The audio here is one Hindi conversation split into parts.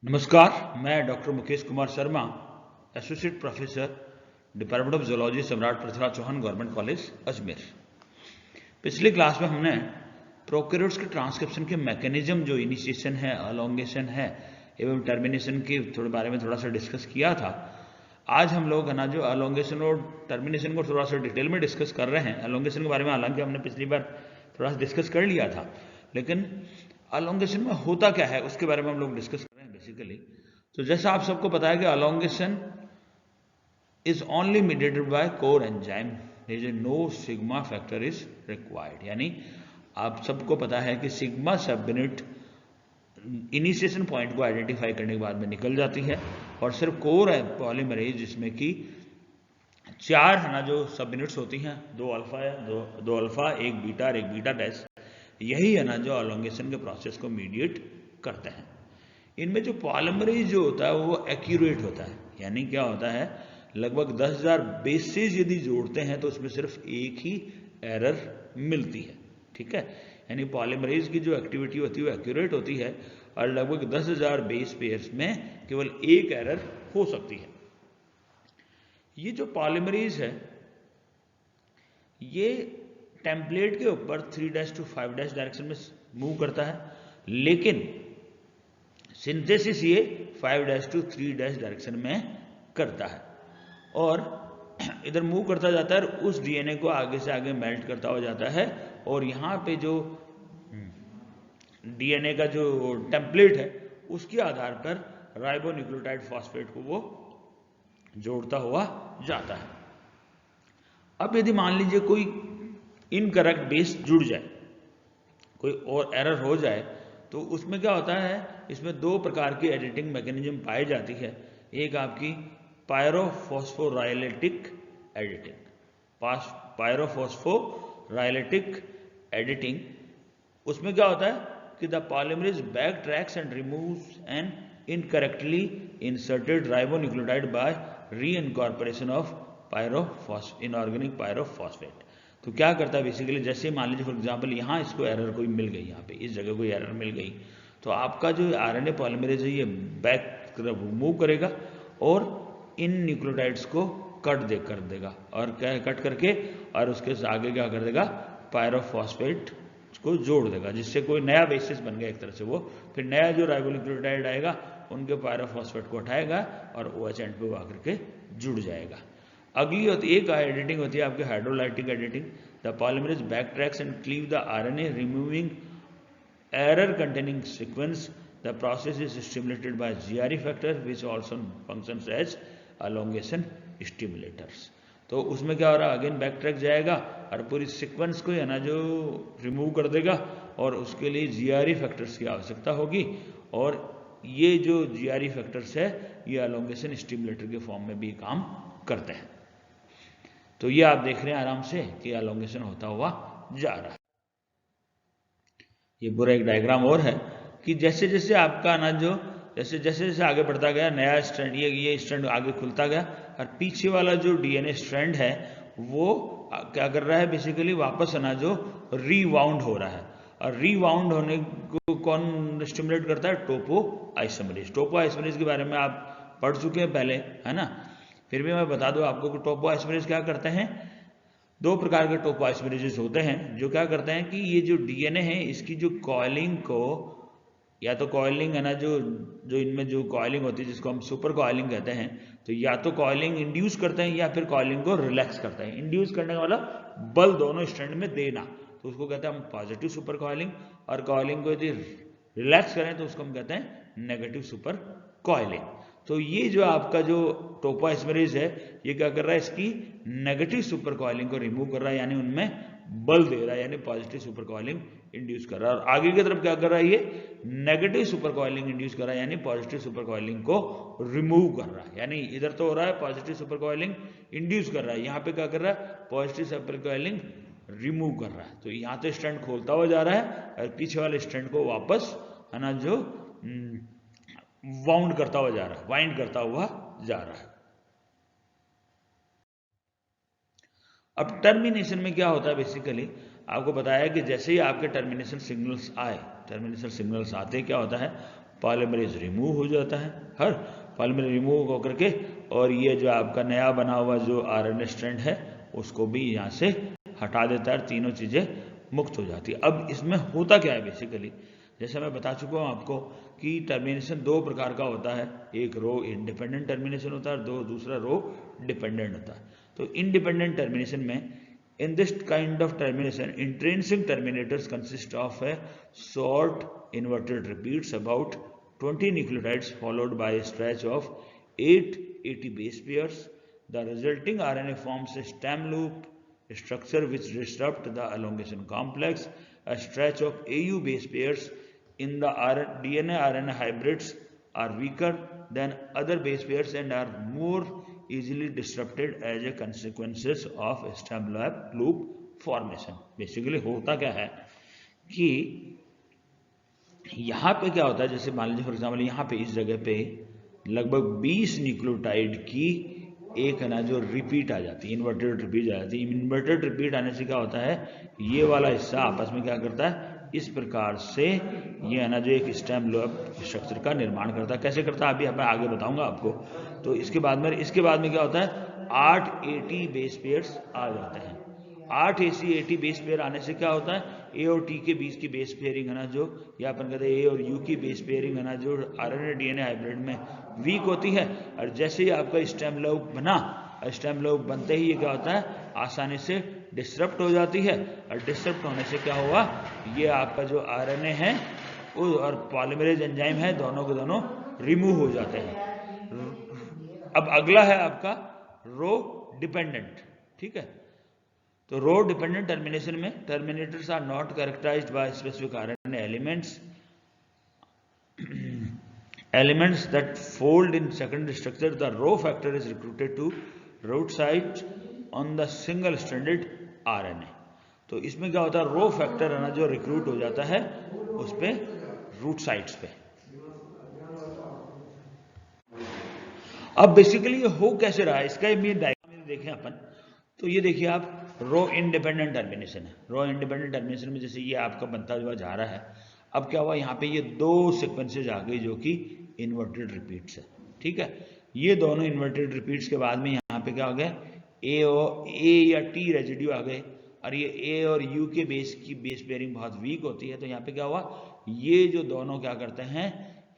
नमस्कार, मैं doctor Mukesh Kumar Sharma, associate professor, department of zoology, सम्राट पृथ्वीराज चौहान गवर्नमेंट कॉलेज, अजमेर। पिछली क्लास में हमने प्रोकैरियोट्स के ट्रांसक्रिप्शन के मैकेनिज्म, जो इनिशिएशन है, अलोंगेशन है एवं टर्मिनेशन के थोड़े बारे में थोड़ा सा डिस्कस किया था। आज हम लोग है ना जो अलोंगेशन और टर्मिनेशन को थोड़ा सा डिटेल में डिस्कस कर रहे हैं। अलोंगेशन के बारे में हालांकि हमने पिछली बार थोड़ा सा डिस्कस कर लिया था, लेकिन अलोंगेशन में होता क्या है उसके बारे में हम लोग डिस्कस कर रहे हैं बेसिकली। तो जैसा आप सबको पता है कि elongation is only mediated by core enzyme, there is no sigma factor is required. यानी आप सबको पता है कि sigma subunit initiation point को आइडेंटिफाई करने के बाद में निकल जाती है, और सिर्फ कोर पॉलीमरेज जिसमें कि चार है ना जो सब यूनिट्स होती हैं, दो अल्फा, एक बीटा और एक बीटा डैश, यही है ना जो अलोंगेशन के प्रोसेस को मीडिएट करते हैं। इनमें जो पॉलीमरेज जो होता है वो एक्यूरेट होता है, यानी क्या होता है, लगभग 10,000 बेसेस यदि जोड़ते हैं तो उसमें सिर्फ एक ही एरर मिलती है। ठीक है, यानी पॉलीमरेज की जो एक्टिविटी होती है वो एक्यूरेट होती है, और लगभग 10,000 बेस पेयर्स में केवल एक एरर हो सकती है। ये जो पॉलीमरेज है ये टेम्पलेट के ऊपर 3' to 5' डायरेक्शन में मूव करता है, लेकिन सिंथेसिस ये 5' to 3' डायरेक्शन में करता है, और इधर मूव करता जाता है, उस डीएनए को आगे से आगे मेल्ट करता हो जाता है, और यहाँ पे जो डीएनए का जो टेम्पलेट है उसके आधार पर राइबोन्यूक्लियोटाइड फॉस्फेट को वो जोड़ता हुआ जाता है। अब यदि मान लीजिए कोई इनकरेक्ट बेस जुड़ जाए, कोई और एरर हो जाए, तो उसमें क्या होता है, इसमें दो प्रकार की एडिटिंग मैकेनिज्म पाई जाती है। एक आपकी पायरोफॉस्फोराइलेटिक एडिटिंग, पायरोफॉस्फोराइलेटिक एडिटिंग, उसमें क्या होता है कि the polymerase backtracks and removes an incorrectly inserted ribonucleotide by reincorporation of inorganic pyrophosphate. तो क्या करता है बेसिकली, जैसे मान लीजिए फॉर एग्जांपल यहाँ इसको एरर कोई मिल गई, यहाँ पे इस जगह कोई एरर मिल गई, तो आपका जो आरएनए पॉलीमरेज है ये बैक तरफ मूव करेगा और इन न्यूक्लियोटाइड्स को कर देगा, और कट करके और उसके आगे क्या कर देगा, पायरोफॉस्फेट को जोड़ देगा, जिससे कोई नया बेसिस बन गया एक तरह से। वो फिर नया जो राइबोन्यूक्लियोटाइड आएगा उनके पायरोफॉस्फेट को उठाएगा और OH एंड पे आकर के जुड़ जाएगा। अगली होती एक एडिटिंग होती है आपकी hydrolytic editing. The polymerase backtracks and cleave the RNA removing error containing sequence. The process is stimulated by GRE factor which also functions as elongation stimulators. तो उसमें क्या हो रहा है, अगेन बैक ट्रैक जाएगा और पूरी सीक्वेंस को है ना जो रिमूव कर देगा, और उसके लिए GRE फैक्टर्स की आवश्यकता होगी, और ये जो GRE फैक्टर्स है ये अलोंगेशन स्टिमुलेटर के फॉर्म में भी काम करते हैं। तो ये आप देख रहे हैं आराम से कि अलोंगेशन होता हुआ जा रहा है। ये पूरा एक डायग्राम और है कि जैसे जैसे आपका ना जो जैसे जैसे आगे बढ़ता गया नया स्ट्रैंड, ये स्ट्रैंड आगे खुलता गया, और पीछे वाला जो डीएनए स्ट्रैंड है वो क्या कर रहा है बेसिकली, वापस ना जो रीवाउंड हो रहा है, और रीवाउंड होने को कौन स्टिमुलेट करता है, टोपो आइसोमरेज। टोपो आइसोमरेज के बारे में आप पढ़ चुके हैं पहले, है ना, फिर भी मैं बता दूं आपको कि टोपो आइसोमरेज क्या करते हैं। दो प्रकार के टोपो आइसोमरेजेस होते हैं जो क्या करते हैं कि ये जो डीएनए है इसकी जो कॉइलिंग को, या तो कॉइलिंग है ना जो इनमें जो कॉइलिंग होती है जिसको हम सुपर कॉइलिंग कहते हैं, तो या तो कॉइलिंग इंड्यूस करते हैं या फिर कॉइलिंग को रिलैक्स करते हैं। इंड्यूस करने का मतलब बल दोनों स्ट्रैंड में देना, तो उसको कहते हैं हम पॉजिटिव सुपर कॉइलिंग, और कॉइलिंग को यदि रिलैक्स करें तो उसको हम कहते हैं नेगेटिव सुपर कॉइलिंग। तो ये जो आपका जो टोपो आइसोमरेज है ये क्या कर रहा है, इसकी नेगेटिव सुपर कॉइलिंग को रिमूव कर रहा है, यानी उनमें बल दे रहा है, यानी पॉजिटिव सुपर कॉइलिंग इंड्यूस कर रहा है। और आगे की तरफ क्या कर रहा है, ये नेगेटिव सुपर कॉइलिंग इंड्यूस कर रहा है, यानी पॉजिटिव सुपर कॉइलिंग को रिमूव कर रहा है। यानी इधर तो हो रहा है पॉजिटिव सुपर कॉइलिंग इंड्यूस कर रहा है, यहाँ पे क्या कर रहा है, पॉजिटिव सुपर कॉइलिंग रिमूव कर रहा है। तो यहाँ तो स्ट्रैंड खोलता हुआ जा रहा है, और पीछे वाले स्ट्रैंड को वापस है ना जो वाउंड करता हुआ जा रहा है, वाइंड करता हुआ जा रहा है। अब टर्मिनेशन में क्या होता है बेसिकली, आपको बताया कि जैसे ही आपके टर्मिनेशन सिग्नल्स आए, टर्मिनेशन सिग्नल्स आते क्या होता है, पॉलीमरेज रिमूव हो जाता है, हर पॉलीमरेज रिमूव होकर के, और ये जो आपका नया बना हुआ जो आरएनए स्ट्रैंड है उसको भी यहाँ से हटा देता है, तीनों चीज़ें मुक्त हो जाती है। अब इसमें होता क्या है बेसिकली, जैसे मैं बता चुका हूँ आपको कि टर्मिनेशन दो प्रकार का होता है, एक रो इंडिपेंडेंट टर्मिनेशन होता है, दूसरा रो डिपेंडेंट होता है। तो इंडिपेंडेंट टर्मिनेशन में, in this kind of termination, intrinsic terminators consist of a short inverted repeats about 20 nucleotides followed by a stretch of 8 AT base pairs. The resulting RNA forms a stem loop structure which disrupts the elongation complex. A stretch of AU base pairs in the DNA-RNA hybrids are weaker than other base pairs and are more easily disrupted as a consequences of stem loop formation. Basically होता क्या है कि यहाँ पे क्या होता है, जैसे मान लीजिए फॉर एग्जाम्पल यहाँ पे इस जगह पे लगभग 20 न्यूक्लियोटाइड की एक है ना जो रिपीट आ जाती है, इन्वर्टेड रिपीट आ जाती है। इन्वर्टेड रिपीट आने से क्या होता है, ये वाला हिस्सा आपस में क्या करता है, इस प्रकार से ये है ना जो एक स्टेम लूप स्ट्रक्चर का निर्माण करता है। कैसे करता है अभी मैं आगे बताऊंगा आपको। तो इसके बाद में क्या होता है, 8 AT बेस पेयर्स आ जाते हैं। 8 AT बेस पेयर आने से क्या होता है, ए और टी के बीच की बेस पेयरिंग है ना जो, या अपन कहते हैं ए और यू की बेस पेयरिंग है ना जो आरएनए डीएनए हाइब्रिड में वीक होती है। और जैसे ही आपका स्टेम लूप बना, स्टेम लूप बनते ही ये क्या होता है, आसानी से डिस्टर्ब हो जाती है। और डिस्टर्ब होने से क्या हुआ, ये आपका जो आरएनए है और पॉलीमरेज एंजाइम है, दोनों के दोनों रिमूव हो जाते हैं। अब अगला है आपका रो डिपेंडेंट, ठीक है। तो रो डिपेंडेंट टर्मिनेशन में terminators are not characterised by specific RNA elements that fold in secondary structure. The row factor is recruited to root site on the single stranded RNA. तो इसमें क्या होता है, रो फैक्टर है ना जो रिक्रूट हो जाता है उस पे रूट साइट्स पे। अब बेसिकली ये हो कैसे रहा है, इसका ये डायग्राम देखें अपन, तो ये देखिए आप रो इंडिपेंडेंट टर्मिनेशन है। रो इंडिपेंडेंट टर्मिनेशन में जैसे ये आपका बनता हुआ जा रहा है, अब क्या हुआ यहाँ पे ये दो सीक्वेंसेज आ गई जो कि इन्वर्टेड रिपीट्स है, ठीक है। ये दोनों इन्वर्टेड रिपीट्स के बाद में यहाँ पे क्या हो गया, ए या टी रेजिड्यू आ गए, और ये ए और यू के बेस की बेस पेयरिंग बहुत वीक होती है। तो यहाँ पे क्या हुआ, ये जो दोनों क्या करते हैं,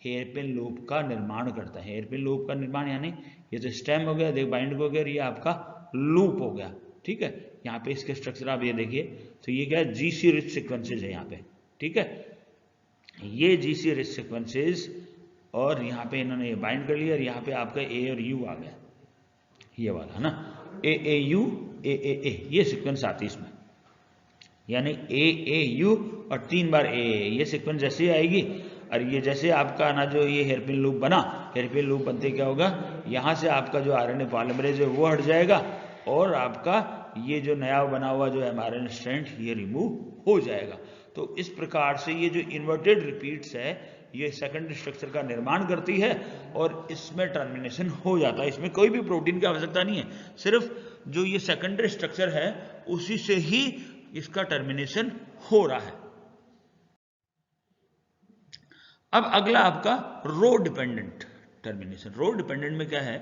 हेयरपिन लूप का निर्माण करते हैं। हेयरपिन लूप का निर्माण यानी ये जो स्टेम हो गया, देख बाइंड हो गया, ये आपका लूप हो गया, ठीक है। यहाँ पे इसके स्ट्रक्चर आप ये देखिए, तो ये क्या है, जीसी रिच सीक्वेंसेज है यहाँ पे, ठीक है। ये जीसी रिच सीक्वेंसेज, और यहाँ पे इन्होंने ये बाइंड कर लिया, और यहाँ पे आपका ए और यू आ गया, ये वाला है ना, ए यू ए, ये सीक्वेंस आती है इसमें, यानी ए यू और 3 बार ए, ये सीक्वेंस जैसे ही आएगी। और ये जैसे आपका ना जो ये हेयरपिन लूप बना, हेयरपिन लूप बनते क्या होगा, यहाँ से आपका जो आरएनए पॉलीमरेज है वो हट जाएगा, और आपका ये जो नया बना हुआ जो एमआरएनए स्ट्रैंड ये रिमूव हो जाएगा। तो इस प्रकार से ये जो इन्वर्टेड रिपीट्स है ये सेकेंडरी स्ट्रक्चर का निर्माण करती है, और इसमें टर्मिनेशन हो जाता है। इसमें कोई भी प्रोटीन की आवश्यकता नहीं है, सिर्फ जो ये सेकेंडरी स्ट्रक्चर है उसी से ही इसका टर्मिनेशन हो रहा है। अब अगला आपका rho dependent termination. Rho dependent में क्या है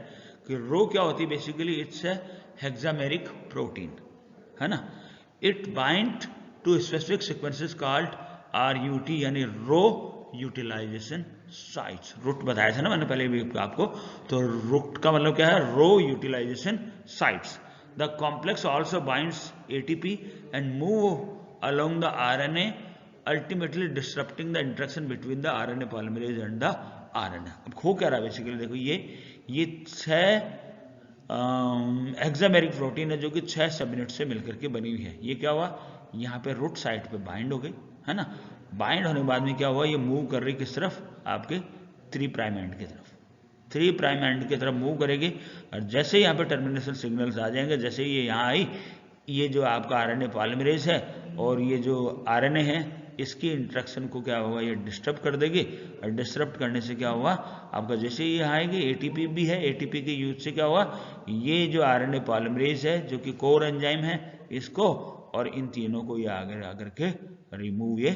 कि रो क्या होती है, basically it's a hexameric protein, है ना। It bind to specific sequences called RUT, यानी रो यूटिलाइजेशन साइट्स। रूट बताया था ना मैंने पहले भी आपको, तो रूट का मतलब क्या है, rho utilization sites. The complex also binds ATP and move along the RNA, ultimately disturbing the interaction between the RNA polymerase and the RNA। अब हो क्या रहा है बेसिकली, देखो ये 6 हेक्सामेरिक प्रोटीन है जो कि 6 सबयूनिट से मिलकर के बनी हुई है। ये क्या हुआ, यहाँ पे रूट साइट पे बाइंड हो गई, है ना। बाइंड होने के बाद में क्या हुआ, ये मूव कर रही किस तरफ, आपके 3 प्राइम एंड की तरफ, 3 प्राइम एंड की तरफ मूव करेगी। और जैसे ही यहाँ पे टर्मिनेशन सिग्नल्स आ जाएंगे, जैसे ये यहाँ आई, ये जो आपका आरएनए पॉलीमरेज है और ये जो आरएनए है इसकी इंट्रैक्शन को क्या होगा, ये डिस्टर्ब कर देगी। और डिस्टर्ब करने से क्या हुआ, आपका जैसे ही यहाँ आएगी एटीपी भी है, एटीपी के यूज से क्या हुआ, ये जो आरएनए पॉलीमरेज है जो कि कोर एंजाइम है इसको, और इन तीनों को ये आगे आकर के रिमूव ये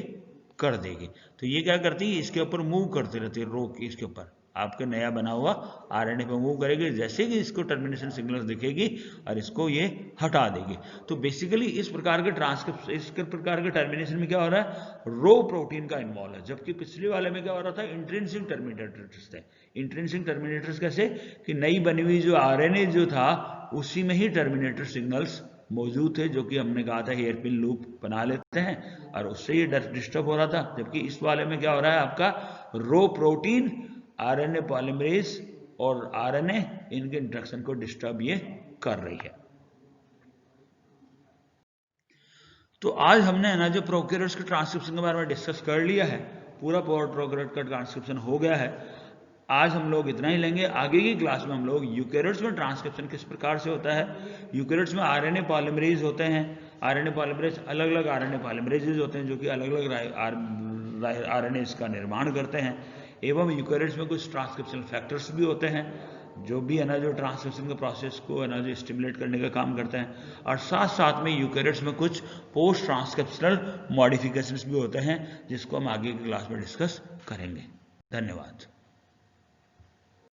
कर देगी। तो ये क्या करती है, इसके ऊपर मूव करते रहती है, रोक इसके ऊपर आपके नया बना हुआ आरएनए पे मूव करेगी, जैसे कि इसको टर्मिनेशन सिग्नल दिखेगी और इसको ये हटा देगी। तो बेसिकली इस प्रकार के ट्रांसक्रिप्शन, इस प्रकार के टर्मिनेशन में क्या हो रहा है, रो प्रोटीन का इन्वॉल्व है, जबकि पिछले वाले में क्या हो रहा था, इंट्रिंसिक टर्मिनेटर्स थे। इंट्रिंसिक टर्मिनेटर्स कैसे कि नई बनी हुई जो आरएनए जो था उसी में ही टर्मिनेटर सिग्नल्स मौजूद थे, जो कि हमने कहा था हेयर पिन लूप बना लेते हैं और उससे ये डिस्टर्ब हो रहा था। जबकि इस वाले में क्या हो रहा है, आपका रो प्रोटीन आरएनए पॉलीमरेज और आरएनए इनके इंटरेक्शन को डिस्टर्ब ये कर रही है। तो आज हमने ना जो प्रोकैरियोट्स के ट्रांसक्रिप्शन के बारे में डिस्कस कर लिया है, पूरा प्रोकैरियोट का ट्रांसक्रिप्शन हो गया है। आज हम लोग इतना ही लेंगे। आगे की क्लास में हम लोग यूकैरियोट्स में ट्रांसक्रिप्शन किस प्रकार से होता है, यूकैरियोट्स में आरएनए पॉलीमरेज होते हैं, आरएनए पॉलीमरेज अलग अलग आरएनए पॉलीमरेजेस होते हैं जो कि अलग अलग आरएनए का निर्माण करते हैं, एवं यूकैरियोट्स में कुछ ट्रांसक्रिप्शन फैक्टर्स भी होते हैं जो भी है ना जो ट्रांसक्रिप्शन के प्रोसेस को है ना जो स्टिमुलेट करने का काम करते हैं। और साथ साथ में यूकैरियोट्स में कुछ पोस्ट ट्रांसक्रिप्शनल मॉडिफिकेशंस भी होते हैं जिसको हम आगे की क्लास में डिस्कस करेंगे। धन्यवाद।